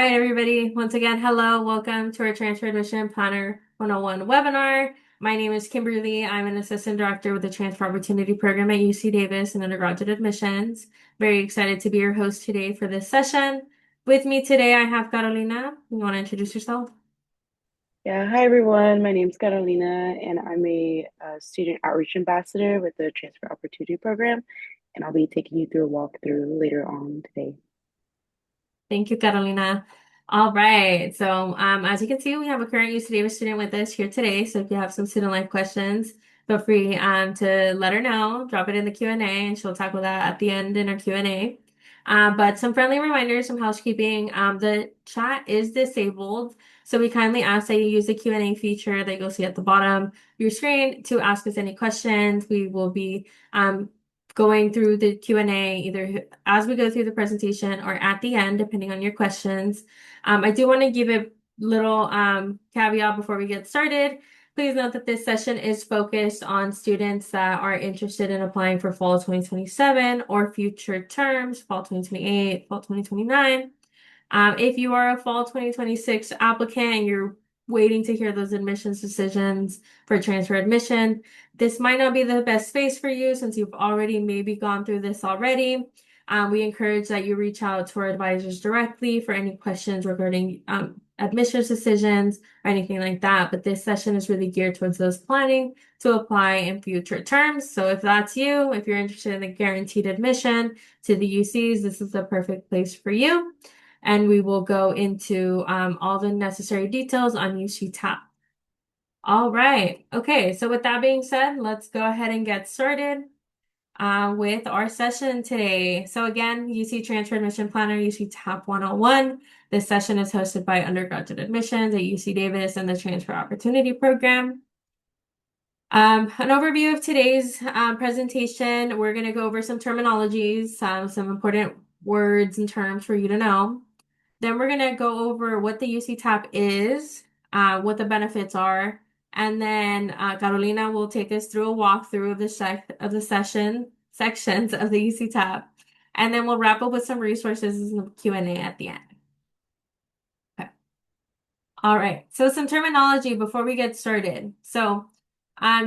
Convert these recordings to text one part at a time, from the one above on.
right, everybody. Once again, hello. Welcome to our Transfer Admission Planner 101 webinar. My name is Kimberly. I'm an assistant director with the Transfer Opportunity Program at UC Davis in undergraduate admissions. Very excited to be your host today for this session. With me today, I have Carolina. You want to introduce yourself? Yeah, hi everyone. My name's Carolina, and I'm a student outreach ambassador with the Transfer Opportunity Program, and I'll be taking you through a walkthrough later on today. Thank you, Carolina. All right. So, as you can see, we have a current UC Davis student with us here today. So, if you have some student life questions, feel free to let her know. Drop it in the Q&A, and she'll tackle that at the end in our Q&A. But some friendly reminders, some housekeeping. The chat is disabled, so we kindly ask that you use the Q&A feature that you'll see at the bottom of your screen to ask us any questions. We will be going through the Q&A either as we go through the presentation or at the end, depending on your questions. I do want to give a little caveat before we get started. Please note that this session is focused on students that are interested in applying for fall 2027 or future terms, fall 2028, fall 2029. If you are a fall 2026 applicant and you're waiting to hear those admissions decisions for transfer admission, this might not be the best space for you since you've already maybe gone through this already. We encourage that you reach out to our advisors directly for any questions regarding admissions decisions or anything like that. But this session is really geared towards those planning to apply in future terms. So if that's you, if you're interested in the guaranteed admission to the UCs, this is the perfect place for you. And we will go into all the necessary details on UC TAP. All right. Okay. So with that being said, let's go ahead and get started with our session today. So again, UC Transfer Admission Planner, UC TAP 101. This session is hosted by undergraduate admissions at UC Davis and the Transfer Opportunity Program. An overview of today's presentation, we're going to go over some terminologies, some important words and terms for you to know. Then we're going to go over what the UC TAP is, what the benefits are, and then Carolina will take us through a walkthrough of the sections of the UC TAP, and then we'll wrap up with some resources and some Q&A at the end. Okay. All right. So some terminology before we get started. So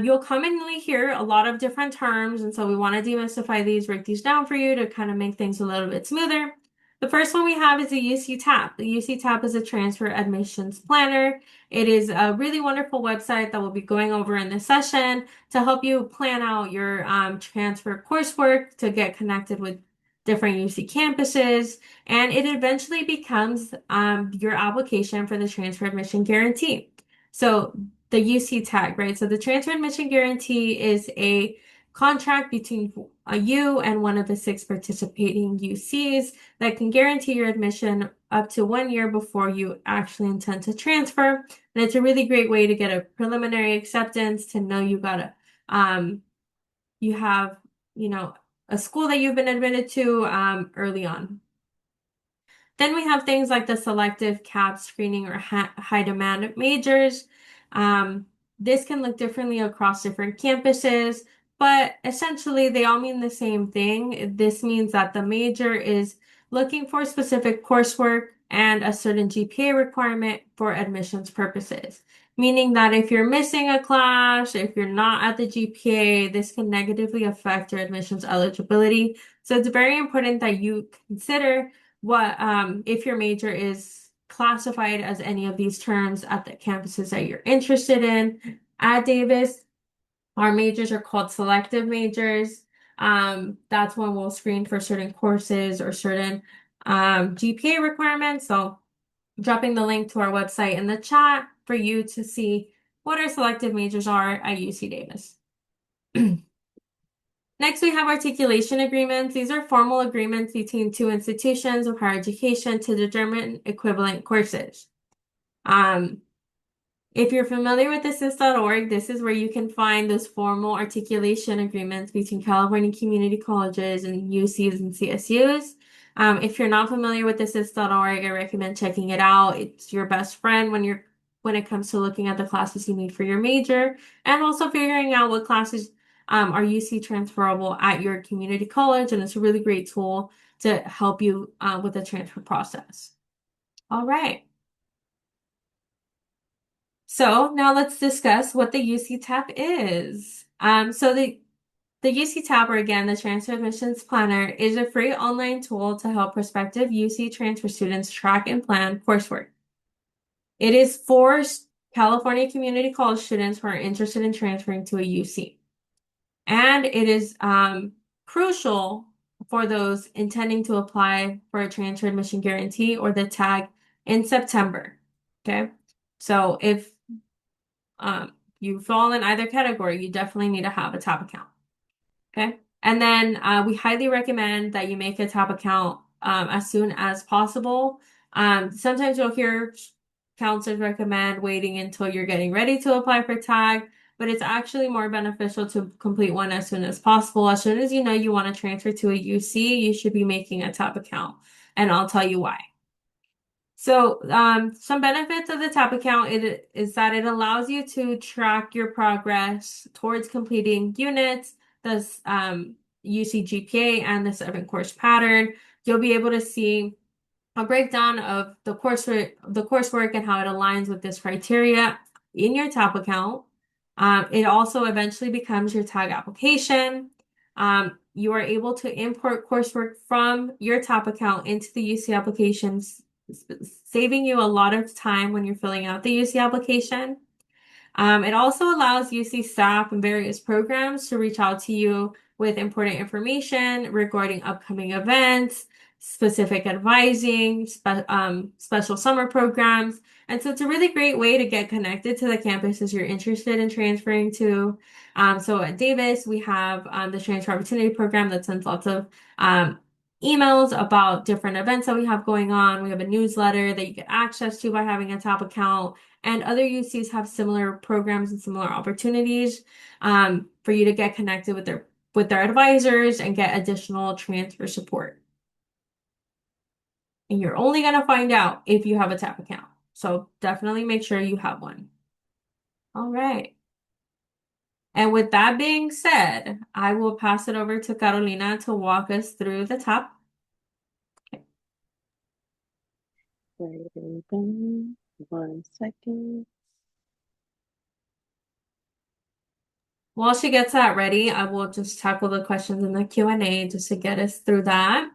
you'll commonly hear a lot of different terms, and so we want to demystify these, break these down for you to kind of make things a little bit smoother. The first one we have is the UC TAP. The UC TAP is a transfer admissions planner. It is a really wonderful website that we'll be going over in this session to help you plan out your transfer coursework to get connected with different UC campuses, and it eventually becomes your application for the transfer admission guarantee. So the UC tag, right? So the transfer admission guarantee is a contract between you and one of the 6 participating UCs that can guarantee your admission up to 1 year before you actually intend to transfer. And it's a really great way to get a preliminary acceptance to know you have, a school that you've been admitted to early on. Then we have things like the selective CAP screening or high demand majors. This can look differently across different campuses, but essentially they all mean the same thing. This means that the major is looking for specific coursework and a certain GPA requirement for admissions purposes. Meaning that if you're missing a class, if you're not at the GPA, this can negatively affect your admissions eligibility. So it's very important that you consider what if your major is classified as any of these terms at the campuses that you're interested in. At Davis, our majors are called selective majors. That's when we'll screen for certain courses or certain GPA requirements. So dropping the link to our website in the chat for you to see what our selective majors are at UC Davis. Next, we have articulation agreements. These are formal agreements between 2 institutions of higher education to determine equivalent courses. If you're familiar with assist.org, this is where you can find those formal articulation agreements between California community colleges and UCs and CSUs. If you're not familiar with assist.org, I recommend checking it out. It's your best friend when it comes to looking at the classes you need for your major and also figuring out what classes are UC transferable at your community college, and it's a really great tool to help you with the transfer process. All right. So now let's discuss what the UC TAP is. The UC TAP, or again, the Transfer Admissions Planner, is a free online tool to help prospective UC transfer students track and plan coursework. It is for California community college students who are interested in transferring to a UC. And it is crucial for those intending to apply for a transfer admission guarantee or the tag in September. Okay. So if you fall in either category, you definitely need to have a TAP account. Okay. And then we highly recommend that you make a TAP account as soon as possible. Sometimes you'll hear counselors recommend waiting until you're getting ready to apply for tag, but it's actually more beneficial to complete one as soon as possible. As soon as you know you want to transfer to a UC, you should be making a TAP account, and I'll tell you why. So, some benefits of the TAP account is that it allows you to track your progress towards completing units, the UC GPA, and the 7 course pattern. You'll be able to see a breakdown of the coursework and how it aligns with this criteria in your TAP account. It also eventually becomes your tag application. You are able to import coursework from your TAP account into the UC applications, saving you a lot of time when you're filling out the UC application. It also allows UC staff and various programs to reach out to you with important information regarding upcoming events, specific advising, special summer programs. And so it's a really great way to get connected to the campuses you're interested in transferring to. So at Davis, we have the Transfer Opportunity Program that sends lots of emails about different events that we have going on. We have a newsletter that you get access to by having a TAP account. And other UCs have similar programs and similar opportunities for you to get connected with their advisors and get additional transfer support. And you're only going to find out if you have a TAP account. So definitely make sure you have one. All right. And with that being said, I will pass it over to Carolina to walk us through the TAP. Right, open. 1 second. While she gets that ready, I will just tackle the questions in the Q&A just to get us through that.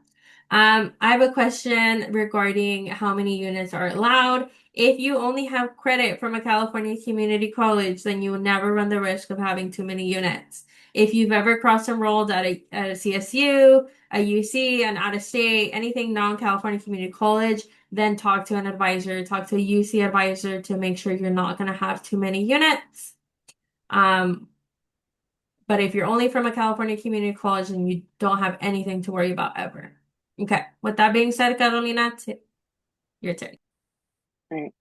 I have a question regarding how many units are allowed. If you only have credit from a California community college, then you will never run the risk of having too many units. If you've ever cross-enrolled at a CSU, a UC, an out-of-state, anything non-California community college, then talk to an advisor, talk to a UC advisor to make sure you're not going to have too many units. But if you're only from a California community college, then you don't have anything to worry about ever. Okay. With that being said, Carolina, your turn. All right.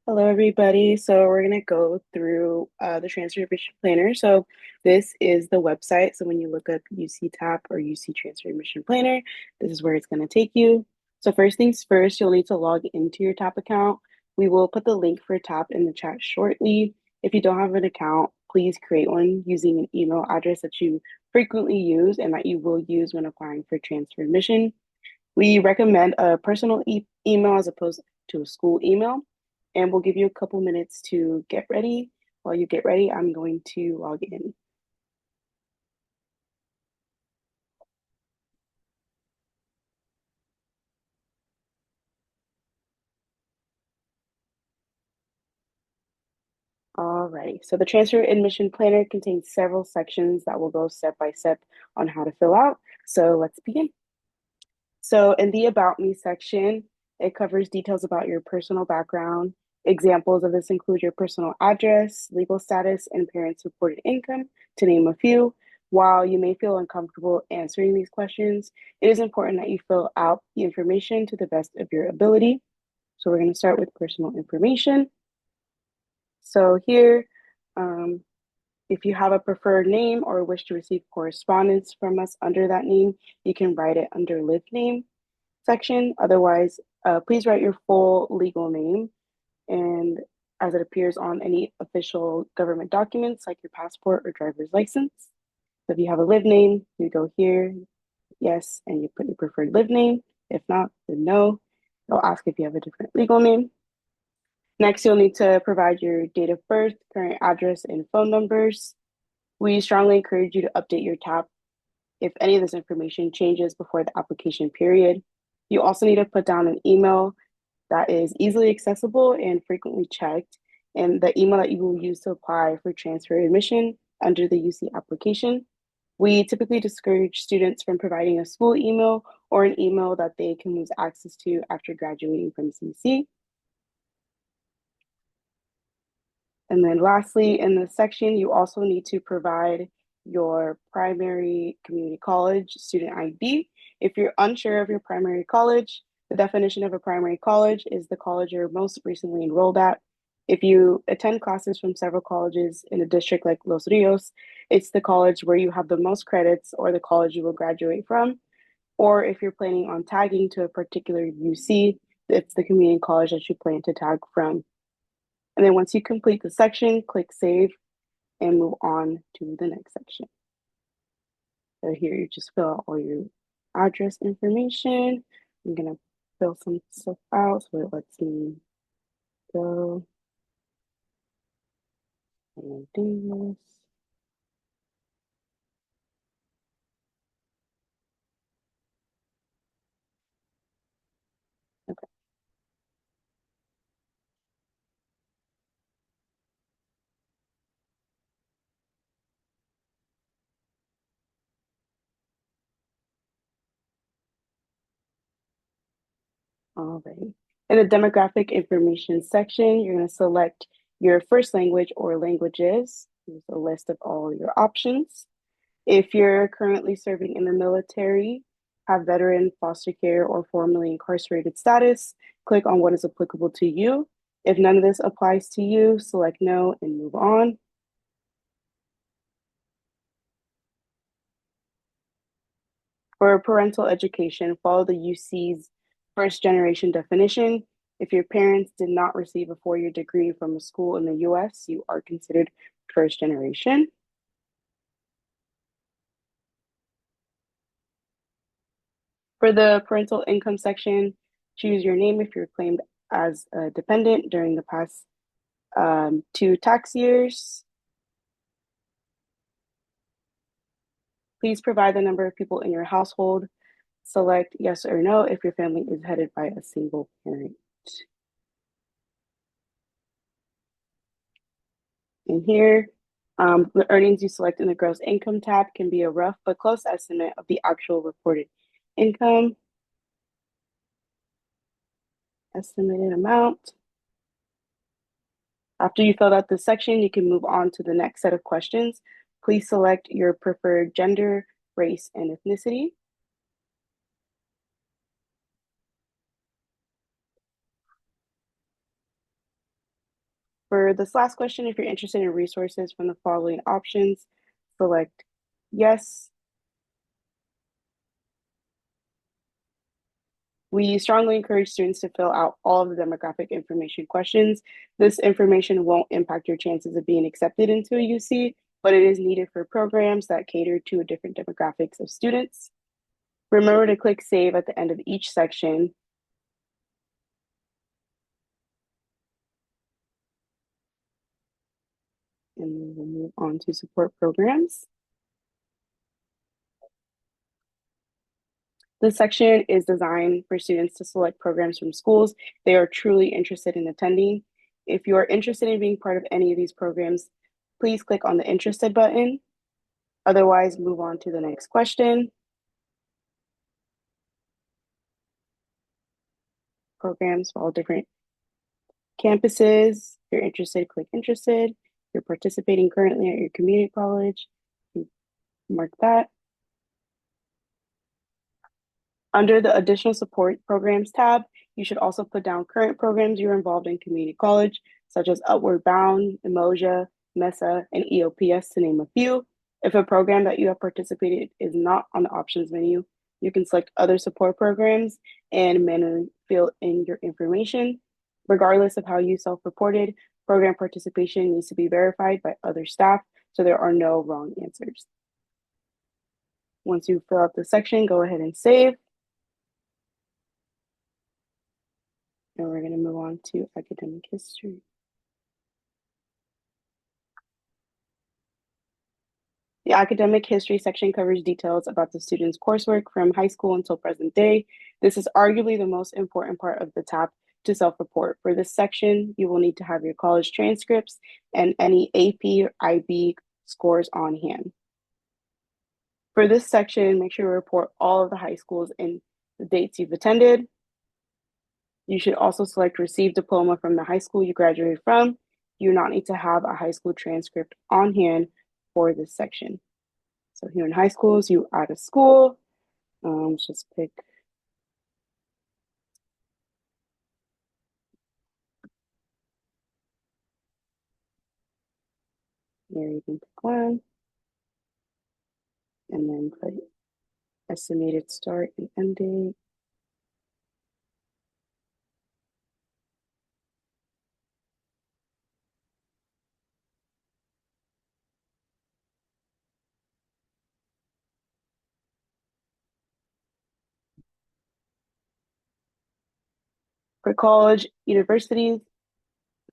Hello, everybody. So we're going to go through the Transfer Admission Planner. So this is the website. So when you look up UC TAP or UC Transfer Admission Planner, this is where it's going to take you. So first things first, you'll need to log into your TAP account. We will put the link for TAP in the chat shortly. If you don't have an account, please create one using an email address that you frequently use and that you will use when applying for transfer admission. We recommend a personal email as opposed to a school email, and we'll give you a couple minutes to get ready. While you get ready, I'm going to log in. Alrighty, so the Transfer Admission Planner contains several sections that will go step by step on how to fill out. So let's begin. So in the About Me section, it covers details about your personal background. Examples of this include your personal address, legal status, and parents' reported income, to name a few. While you may feel uncomfortable answering these questions, it is important that you fill out the information to the best of your ability. So we're going to start with personal information. So here, if you have a preferred name or wish to receive correspondence from us under that name, you can write it under live name section. Otherwise, please write your full legal name and as it appears on any official government documents like your passport or driver's license. So if you have a live name, you go here, yes, and you put your preferred live name. If not, then no. They'll ask if you have a different legal name. Next, you'll need to provide your date of birth, current address, and phone numbers. We strongly encourage you to update your tab if any of this information changes before the application period. You also need to put down an email that is easily accessible and frequently checked, and the email that you will use to apply for transfer admission under the UC application. We typically discourage students from providing a school email or an email that they can lose access to after graduating from CC. And then lastly, in this section, you also need to provide your primary community college student ID. If you're unsure of your primary college, the definition of a primary college is the college you're most recently enrolled at. If you attend classes from several colleges in a district like Los Rios, it's the college where you have the most credits or the college you will graduate from. Or if you're planning on tagging to a particular UC, it's the community college that you plan to tag from. And then once you complete the section, click save and move on to the next section. So here you just fill out all your address information. I'm gonna fill some stuff out so it lets me go and do this. Okay. All right. In the demographic information section, you're going to select your first language or languages. Here's a list of all your options. If you're currently serving in the military, have veteran, foster care, or formerly incarcerated status, click on what is applicable to you. If none of this applies to you, select no and move on. For parental education, follow the UC's first generation definition. If your parents did not receive a 4-year degree from a school in the US, you are considered first generation. For the parental income section, choose your name if you're claimed as a dependent during the past 2 tax years. Please provide the number of people in your household. Select yes or no if your family is headed by a single parent. And here, the earnings you select in the gross income tab can be a rough but close estimate of the actual reported income. Estimated amount. After you fill out this section, you can move on to the next set of questions. Please select your preferred gender, race, and ethnicity. For this last question, if you're interested in resources from the following options, select yes. We strongly encourage students to fill out all of the demographic information questions. This information won't impact your chances of being accepted into a UC, but it is needed for programs that cater to a different demographics of students. Remember to click save at the end of each section. And we'll move on to support programs. This section is designed for students to select programs from schools they are truly interested in attending. If you are interested in being part of any of these programs, please click on the interested button. Otherwise, move on to the next question. Programs for all different campuses. If you're interested, click interested. If you're participating currently at your community college, mark that. Under the additional support programs tab, you should also put down current programs you're involved in community college, such as Upward Bound, Emoja, MESA, and EOPS, to name a few. If a program that you have participated is not on the options menu, you can select other support programs and manually fill in your information. Regardless of how you self-reported, program participation needs to be verified by other staff, so there are no wrong answers. Once you fill out the section, go ahead and save. And we're going to move on to academic history. The academic history section covers details about the student's coursework from high school until present day. This is arguably the most important part of the tab to self-report. For this section, you will need to have your college transcripts and any AP or IB scores on hand. For this section, make sure to report all of the high schools and the dates you've attended. You should also select received diploma from the high school you graduated from. You do not need to have a high school transcript on hand for this section. So here in high schools, you add a school. Let's just pick here, you can pick one, and then put estimated start and end date. For college, universities,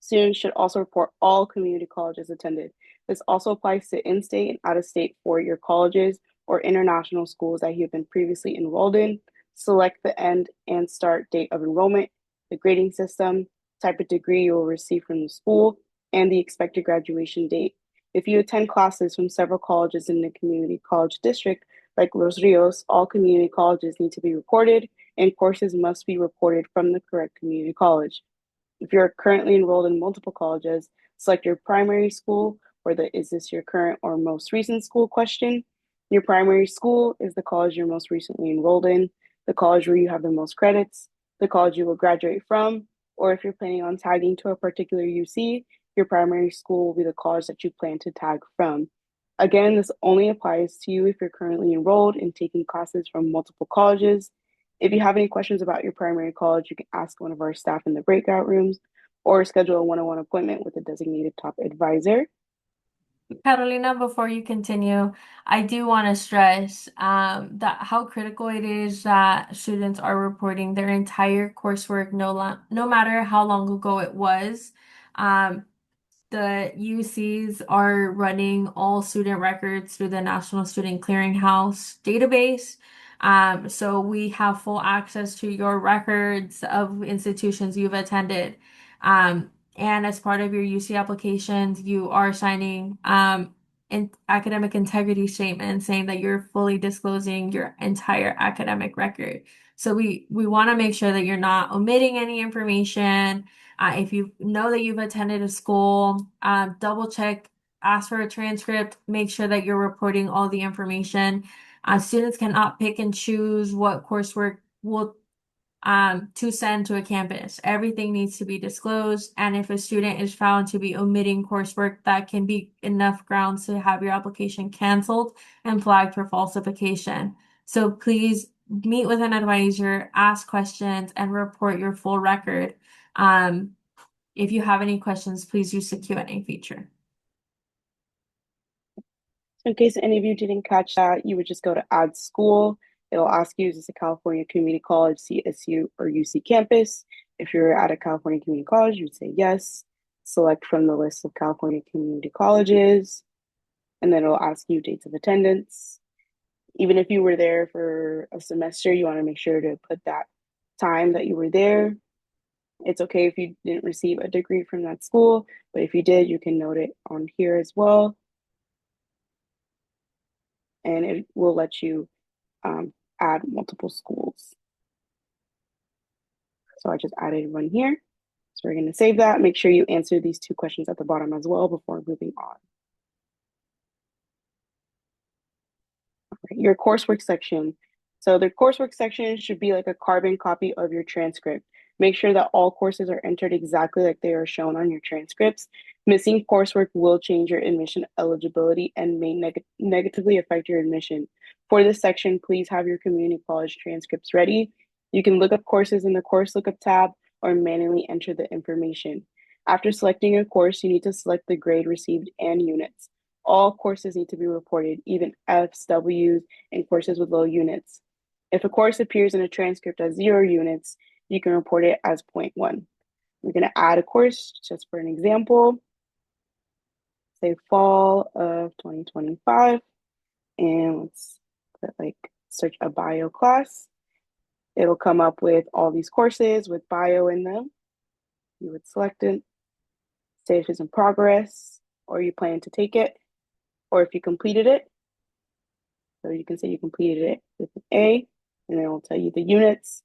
students should also report all community colleges attended. This also applies to in-state and out-of-state four-year colleges or international schools that you have been previously enrolled in. Select the end and start date of enrollment, the grading system, type of degree you will receive from the school, and the expected graduation date. If you attend classes from several colleges in the community college district, like Los Rios, all community colleges need to be reported, and courses must be reported from the correct community college. If you're currently enrolled in multiple colleges, select your primary school or the is this your current or most recent school question. Your primary school is the college you're most recently enrolled in, the college where you have the most credits, the college you will graduate from, or if you're planning on tagging to a particular UC, your primary school will be the college that you plan to tag from. Again, this only applies to you if you're currently enrolled in taking classes from multiple colleges. If you have any questions about your primary college, you can ask one of our staff in the breakout rooms or schedule a one-on-one appointment with a designated top advisor. Carolina, before you continue, I do want to stress that how critical it is that students are reporting their entire coursework, no matter how long ago it was. Um, the UCs are running all student records through the National Student Clearinghouse database. So we have full access to your records of institutions you've attended. And as part of your UC applications, you are signing an academic integrity statement saying that you're fully disclosing your entire academic record. So we want to make sure that you're not omitting any information. If you know that you've attended a school, double check, ask for a transcript, make sure that you're reporting all the information. Students cannot pick and choose what coursework will to send to a campus. Everything needs to be disclosed, and if a student is found to be omitting coursework, that can be enough grounds to have your application canceled and flagged for falsification. So please meet with an advisor, ask questions, and report your full record. Um, if you have any questions, please use the Q&A feature. So in case any of you didn't catch that, you would just go to add school. It'll ask you, is this a California Community College, CSU, or UC campus? If you're at a California Community College, you would say yes. Select from the list of California community colleges, and then it'll ask you dates of attendance. Even if you were there for a semester, you want to make sure to put that time that you were there. It's okay if you didn't receive a degree from that school, but if you did, you can note it on here as well. And it will let you add multiple schools. So I just added one here. So we're going to save that. Make sure you answer these two questions at the bottom as well before moving on. Your coursework section. So the coursework section should be like a carbon copy of your transcript. Make sure that all courses are entered exactly like they are shown on your transcripts. Missing coursework will change your admission eligibility and may negatively affect your admission. For this section, please have your community college transcripts ready. You can look up courses in the course lookup tab or manually enter the information. After selecting a course, you need to select the grade received and units. All courses need to be reported, even Fs, Ws, and courses with low units. If a course appears in a transcript as 0 units, you can report it as point 0.1. We're going to add a course just for an example, say fall of 2025, and let's put like search a bio class. It'll come up with all these courses with bio in them. You would select it, say if it's in progress, or you plan to take it, or if you completed it. So you can say you completed it with an A, and then it'll tell you the units,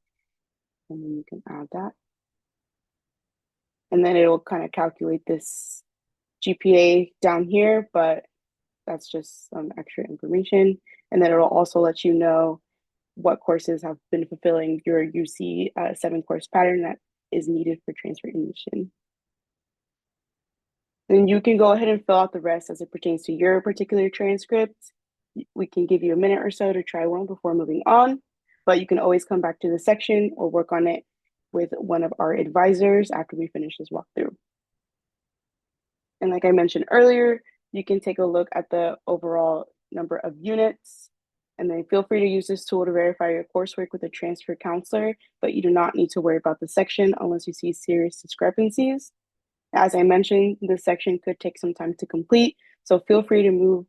and then you can add that. And then it'll kind of calculate this GPA down here, but that's just some extra information. And then it'll also let you know what courses have been fulfilling your UC 7 course pattern that is needed for transfer admission. Then you can go ahead and fill out the rest as it pertains to your particular transcript. We can give you a minute or so to try one before moving on, but you can always come back to the section or work on it with one of our advisors after we finish this walkthrough. And like I mentioned earlier, you can take a look at the overall number of units, and then feel free to use this tool to verify your coursework with a transfer counselor, but you do not need to worry about the section unless you see serious discrepancies. As I mentioned, this section could take some time to complete, so feel free to move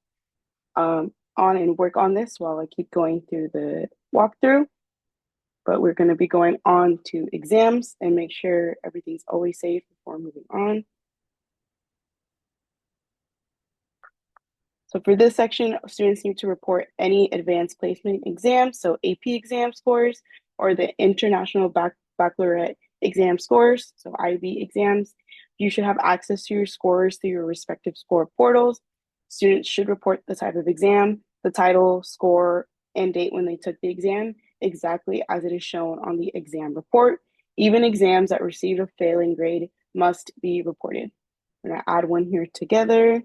on and work on this while I keep going through the walkthrough. But we're going to be going on to exams and make sure everything's always safe before moving on. So for this section, students need to report any advanced placement exams, so AP exam scores, or the International Baccalaureate exam scores, so IB exams. You should have access to your scores through your respective score portals. Students should report the type of exam, the title, score, and date when they took the exam, exactly as it is shown on the exam report. Even exams that received a failing grade must be reported. I'm going to add one here together.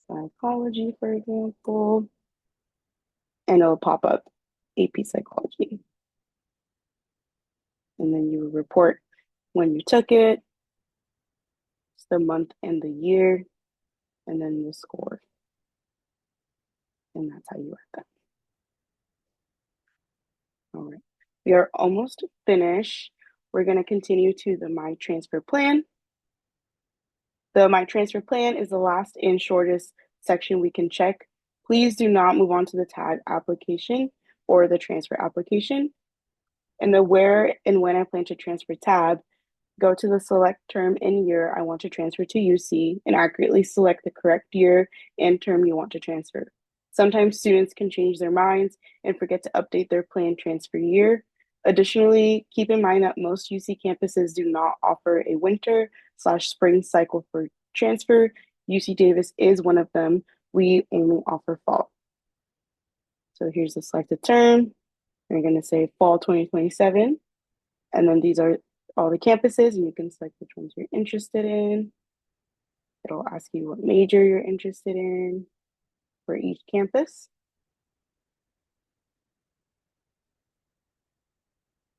Psychology, for example, and it'll pop up AP psychology. And then you report when you took it, the month and the year, and then the score. And that's how you write that. All right, we are almost finished. We're going to continue to the My Transfer Plan. The My Transfer Plan is the last and shortest section we can check. Please do not move on to the tag application or the transfer application. In the where and when I plan to transfer tab, go to the select term and year I want to transfer to UC and accurately select the correct year and term you want to transfer. Sometimes students can change their minds and forget to update their planned transfer year. Additionally, keep in mind that most UC campuses do not offer a winter/spring cycle for transfer. UC Davis is one of them. We only offer fall. So here's the selected term. We're going to say fall 2027. And then these are all the campuses, and you can select which ones you're interested in. It'll ask you what major you're interested in for each campus.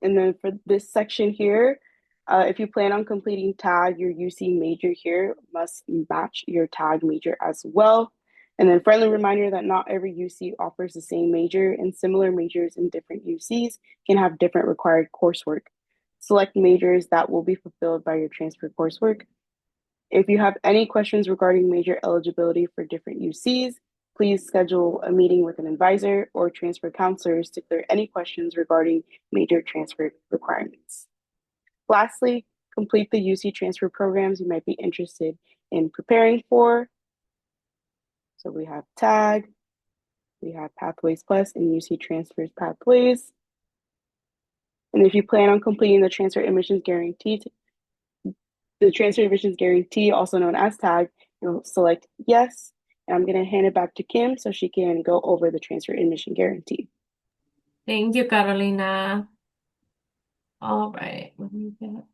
And then for this section here, if you plan on completing tag, your UC major here must match your tag major as well. And then friendly reminder that not every UC offers the same major, and similar majors in different UCs can have different required coursework. Select majors that will be fulfilled by your transfer coursework. If you have any questions regarding major eligibility for different UCs, please schedule a meeting with an advisor or transfer counselors to clear any questions regarding major transfer requirements. Lastly, complete the UC transfer programs you might be interested in preparing for. So we have TAG, we have Pathways Plus, and UC Transfers Pathways. And if you plan on completing the transfer admissions guarantee, also known as TAG, you'll select yes. And I'm going to hand it back to Kim so she can go over the transfer admission guarantee. Thank you, Carolina. All right. Let me get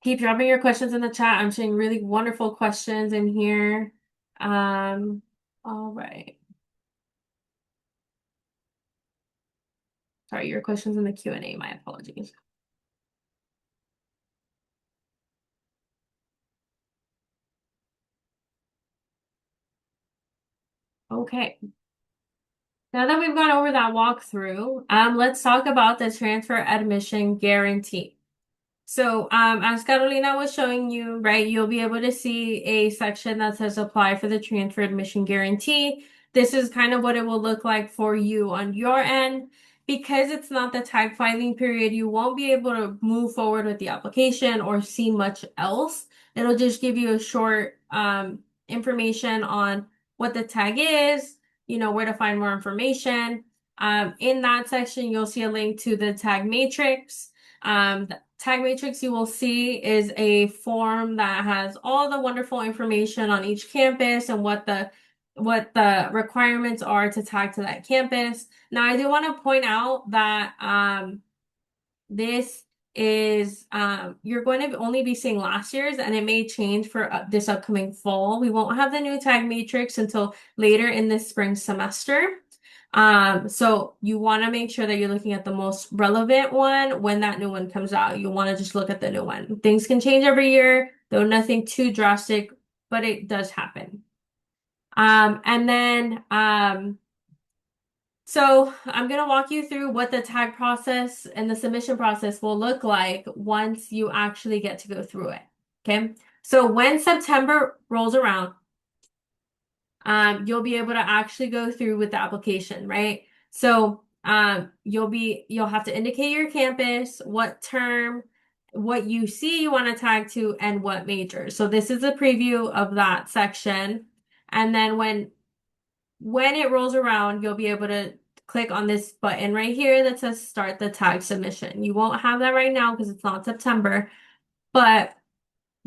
Keep dropping your questions in the chat. I'm seeing really wonderful questions in here. All right. Sorry, your questions in the Q&A. My apologies. Okay. Now that we've gone over that walkthrough, let's talk about the transfer admission guarantee. So, as Carolina was showing you, right, you'll be able to see a section that says apply for the transfer admission guarantee. This is kind of what it will look like for you on your end. Because it's not the tag filing period, you won't be able to move forward with the application or see much else. It'll just give you a short, information on what the tag is, where to find more information. In that section, you'll see a link to the tag matrix. The tag matrix you will see is a form that has all the wonderful information on each campus and what the requirements are to tag to that campus. Now, I do want to point out that this is you're going to only be seeing last year's, and it may change for this upcoming fall. We won't have the new tag matrix until later in this spring semester. So you want to make sure that you're looking at the most relevant one when that new one comes out. You want to just look at the new one. Things can change every year, though nothing too drastic, but it does happen. And then so I'm going to walk you through what the tag process and the submission process will look like once you actually get to go through it. Okay. So when September rolls around, you'll be able to actually go through with the application, right? So you'll have to indicate your campus, what term, what UC you want to tag to, and what major. So this is a preview of that section. And then when it rolls around, you'll be able to click on this button right here that says start the tag submission. You won't have that right now because it's not September, but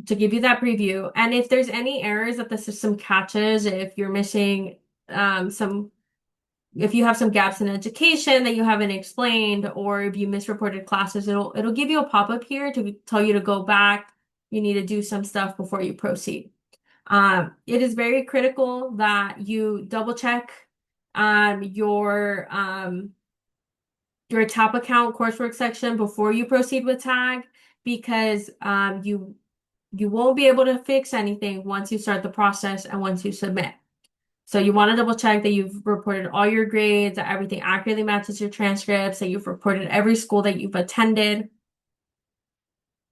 to give you that preview. And if there's any errors that the system catches, if you're missing some, if you have some gaps in education that you haven't explained, or if you misreported classes, it'll give you a pop-up here to tell you to go back. You need to do some stuff before you proceed. It is very critical that you double check your top account coursework section before you proceed with tag, because you won't be able to fix anything once you start the process and once you submit. So you want to double check that you've reported all your grades, that everything accurately matches your transcripts, that you've reported every school that you've attended.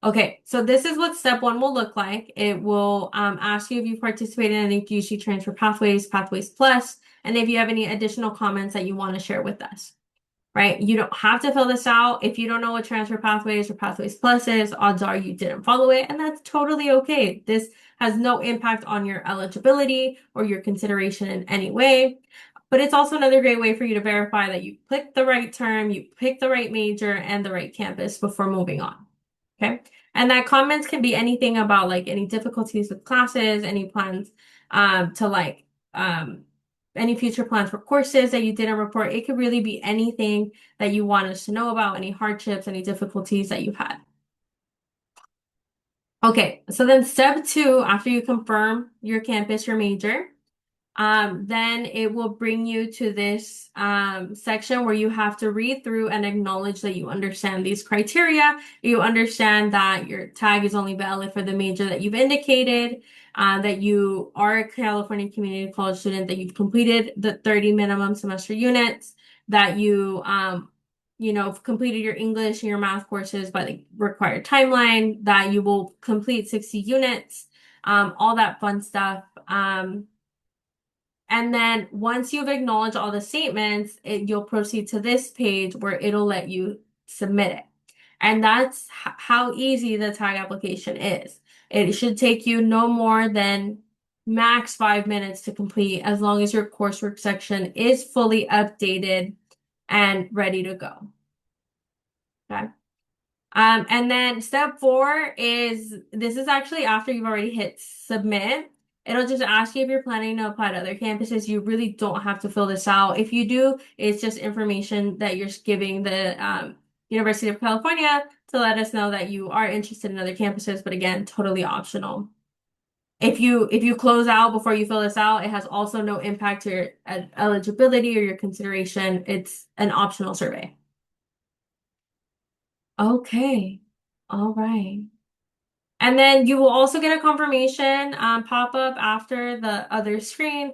Okay, so this is what step one will look like. It will ask you if you've participated in any GC transfer pathways, Pathways Plus, and if you have any additional comments that you want to share with us. Right? You don't have to fill this out. If you don't know what transfer pathways or pathways plus is, odds are you didn't follow it, and that's totally okay. This has no impact on your eligibility or your consideration in any way. But it's also another great way for you to verify that you clicked the right term, you picked the right major and the right campus before moving on. Okay. And that comments can be anything about like any difficulties with classes, any plans to like any future plans for courses that you didn't report. It could really be anything that you want us to know about, any hardships, any difficulties that you've had. Okay, so then step two, after you confirm your campus, your major, then it will bring you to this section where you have to read through and acknowledge that you understand these criteria. You understand that your tag is only valid for the major that you've indicated, that you are a California Community College student, that you've completed the 30 minimum semester units, that you've completed your English and your math courses by the required timeline, that you will complete 60 units, all that fun stuff. And then once you've acknowledged all the statements, you'll proceed to this page where it'll let you submit it. And that's how easy the tag application is. It should take you no more than max 5 minutes to complete, as long as your coursework section is fully updated and ready to go. Okay. And then step four is, this is actually after you've already hit submit. It'll just ask you if you're planning to apply to other campuses. You really don't have to fill this out. If you do, it's just information that you're giving the University of California to let us know that you are interested in other campuses, but again, totally optional. If you close out before you fill this out, it has also no impact to your eligibility or your consideration. It's an optional survey. Okay. All right. And then you will also get a confirmation pop up after the other screen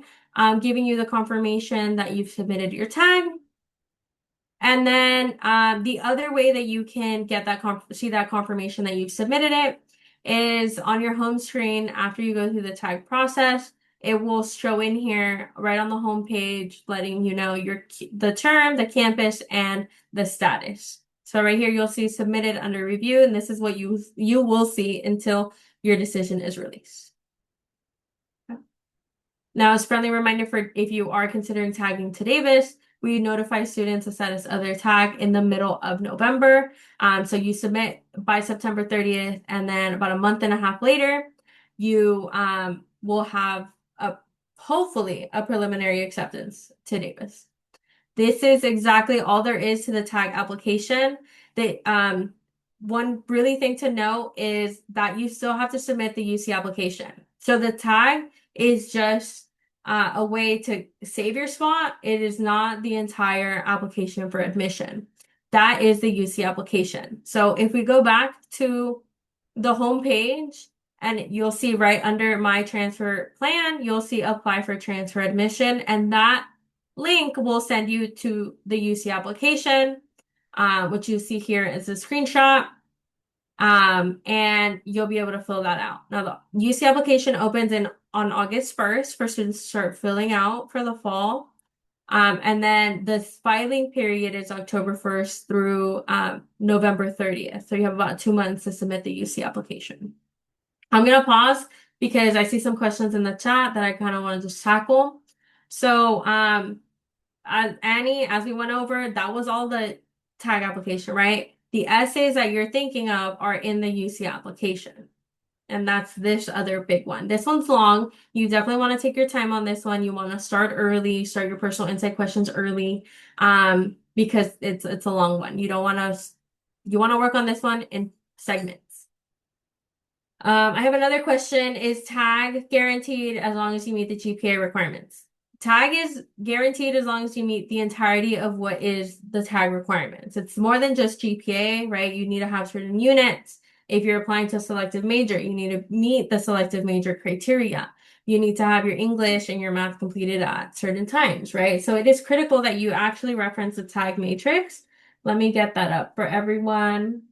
giving you the confirmation that you've submitted your tag. And then the other way that you can get that see that confirmation that you've submitted it is on your home screen after you go through the tag process. It will show in here right on the home page, letting you know the term, the campus, and the status. So right here you'll see submitted under review, and this is what you will see until your decision is released. Now, as a friendly reminder for if you are considering tagging to Davis, we notify students the status of their tag in the middle of November. So you submit by September 30th, and then about a month and a half later, you will have hopefully a preliminary acceptance to Davis. This is exactly all there is to the tag application. One really thing to note is that you still have to submit the UC application. So the tag is just a way to save your spot. It is not the entire application for admission. That is the UC application. So if we go back to the home page, and you'll see right under my transfer plan, you'll see apply for transfer admission, and that link will send you to the UC application, which you see here is a screenshot. And you'll be able to fill that out. Now, the UC application opens on August 1st for students to start filling out for the fall. And then the filing period is October 1st through November 30th. So you have about 2 months to submit the UC application. I'm going to pause because I see some questions in the chat that I kind of want to just tackle. So, Annie, as we went over, that was all the tag application, right? The essays that you're thinking of are in the UC application. And that's this other big one. This one's long. You definitely want to take your time on this one. You want to start early, start your personal insight questions early, because it's a long one. You want to work on this one in segments. I have another question. Is tag guaranteed as long as you meet the GPA requirements? Tag is guaranteed as long as you meet the entirety of what is the tag requirements. It's more than just GPA, right? You need to have certain units. If you're applying to a selective major, you need to meet the selective major criteria. You need to have your English and your math completed at certain times, right? So it is critical that you actually reference the tag matrix. Let me get that up for everyone.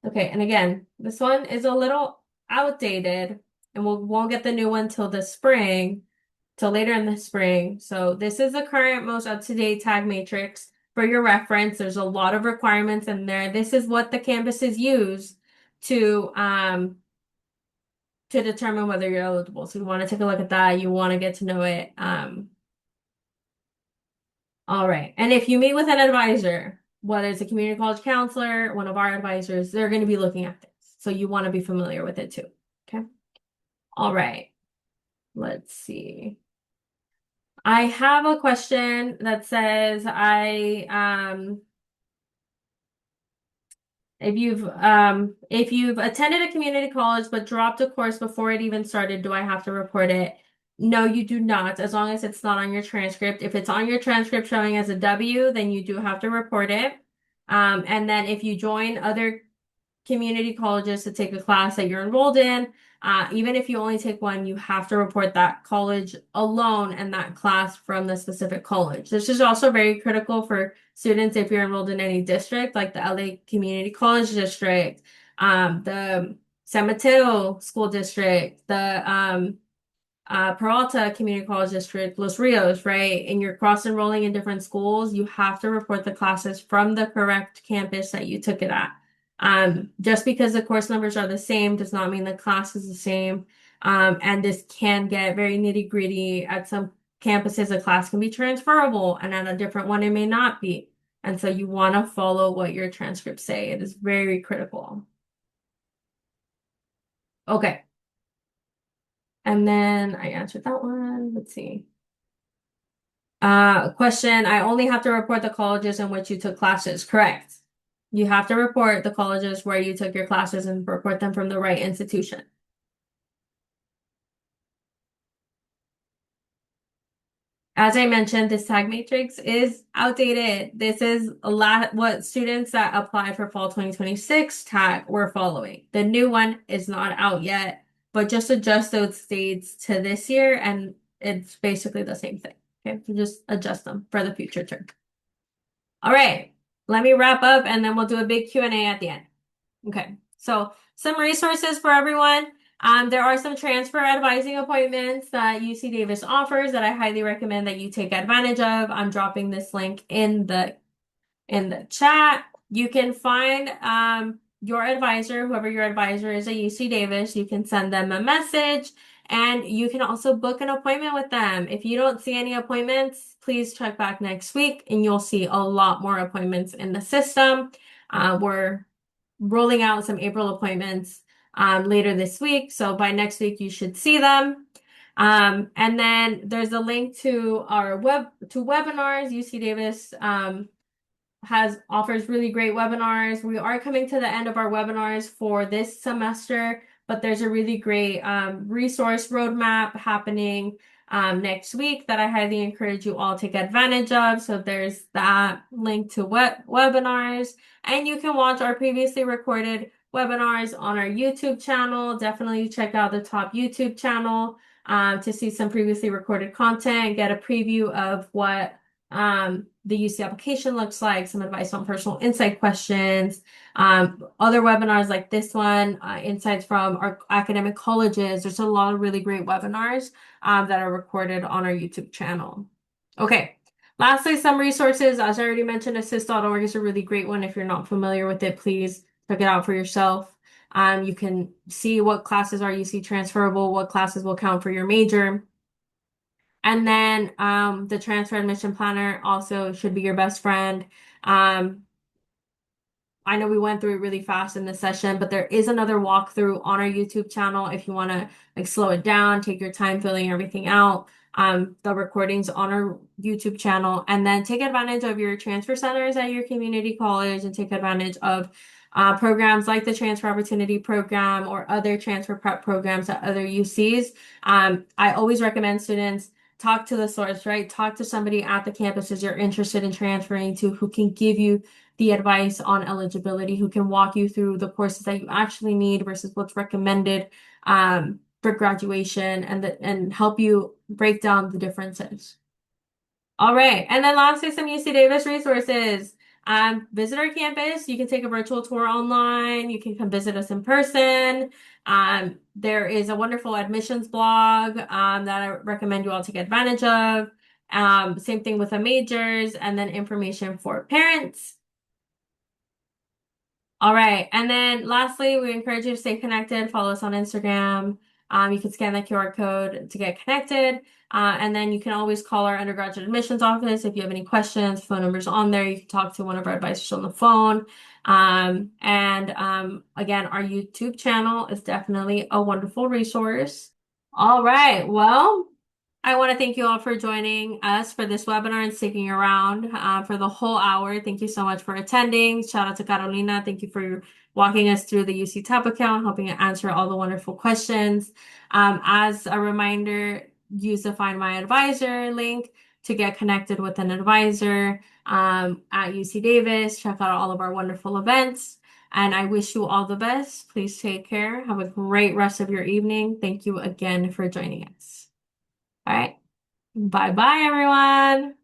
Okay, and again, this one is a little outdated, and we won't get the new one till the spring, till later in the spring. So this is the current most up-to-date tag matrix for your reference. There's a lot of requirements in there. This is what the campuses use to determine whether you're eligible. So you want to take a look at that. You want to get to know it. All right. And if you meet with an advisor, whether it's a community college counselor, one of our advisors, they're going to be looking at this. So you want to be familiar with it too. Okay. All right. Let's see. I have a question that says if you've attended a community college but dropped a course before it even started, do I have to report it? No, you do not, as long as it's not on your transcript. If it's on your transcript showing as a W, then you do have to report it. And then if you join other community colleges to take a class that you're enrolled in, even if you only take one, you have to report that college alone and that class from the specific college. This is also very critical for students if you're enrolled in any district, like the LA Community College District, the San Mateo School District, the Peralta Community College District, Los Rios, right? And you're cross-enrolling in different schools, you have to report the classes from the correct campus that you took it at. Just because the course numbers are the same does not mean the class is the same. And this can get very nitty-gritty. At some campuses, a class can be transferable, and at a different one, it may not be. And so you want to follow what your transcripts say. It is very critical. Okay. And then I answered that one. Let's see. Question, I only have to report the colleges in which you took classes. Correct. You have to report the colleges where you took your classes and report them from the right institution. As I mentioned, this tag matrix is outdated. This is a lot what students that applied for fall 2026 tag were following. The new one is not out yet. but just adjust those dates to this year and it's basically the same thing. Okay, so just adjust them for the future term. All right, let me wrap up and then we'll do a big Q&A at the end. Okay, so some resources for everyone. There are some transfer advising appointments that UC Davis offers that I highly recommend that you take advantage of. I'm dropping this link in the chat. You can find your advisor, whoever your advisor is at UC Davis. You can send them a message and you can also book an appointment with them. If you don't see any appointments, please check back next week and you'll see a lot more appointments in the system. We're rolling out some April appointments later this week. So by next week, you should see them. And then there's a link to our webinars. UC Davis has offers really great webinars. We are coming to the end of our webinars for this semester, but there's a really great resource roadmap happening next week that I highly encourage you all to take advantage of. So there's that link to webinars, and you can watch our previously recorded webinars on our YouTube channel. Definitely check out the top YouTube channel to see some previously recorded content, get a preview of what the UC application looks like, some advice on personal insight questions, other webinars like this one, insights from our academic colleges. There's a lot of really great webinars that are recorded on our YouTube channel. Okay. Lastly, some resources. As I already mentioned, assist.org is a really great one. If you're not familiar with it, please check it out for yourself. You can see what classes are UC transferable, what classes will count for your major. And then the transfer admission planner also should be your best friend. I know we went through it really fast in this session, but there is another walkthrough on our YouTube channel if you want to like slow it down, take your time filling everything out. The recordings on our YouTube channel, and then take advantage of your transfer centers at your community college and take advantage of programs like the Transfer Opportunity Program or other transfer prep programs at other UCs. I always recommend students talk to the source, right? Talk to somebody at the campuses you're interested in transferring to who can give you the advice on eligibility, who can walk you through the courses that you actually need versus what's recommended for graduation and help you break down the differences. All right. And then lastly, some UC Davis resources. Visit our campus. You can take a virtual tour online. You can come visit us in person. There is a wonderful admissions blog that I recommend you all take advantage of. Same thing with the majors and then information for parents. All right. And then lastly, we encourage you to stay connected. Follow us on Instagram. You can scan the QR code to get connected. And then you can always call our undergraduate admissions office if you have any questions. Phone number's on there. You can talk to one of our advisors on the phone. Again, our YouTube channel is definitely a wonderful resource. All right. Well, I want to thank you all for joining us for this webinar and sticking around for the whole hour. Thank you so much for attending. Shout out to Carolina. Thank you for walking us through the UC Tab account, helping to answer all the wonderful questions. As a reminder, use the Find My Advisor link to get connected with an advisor at UC Davis. Check out all of our wonderful events. And I wish you all the best. Please take care. Have a great rest of your evening. Thank you again for joining us. All right. Bye bye, everyone.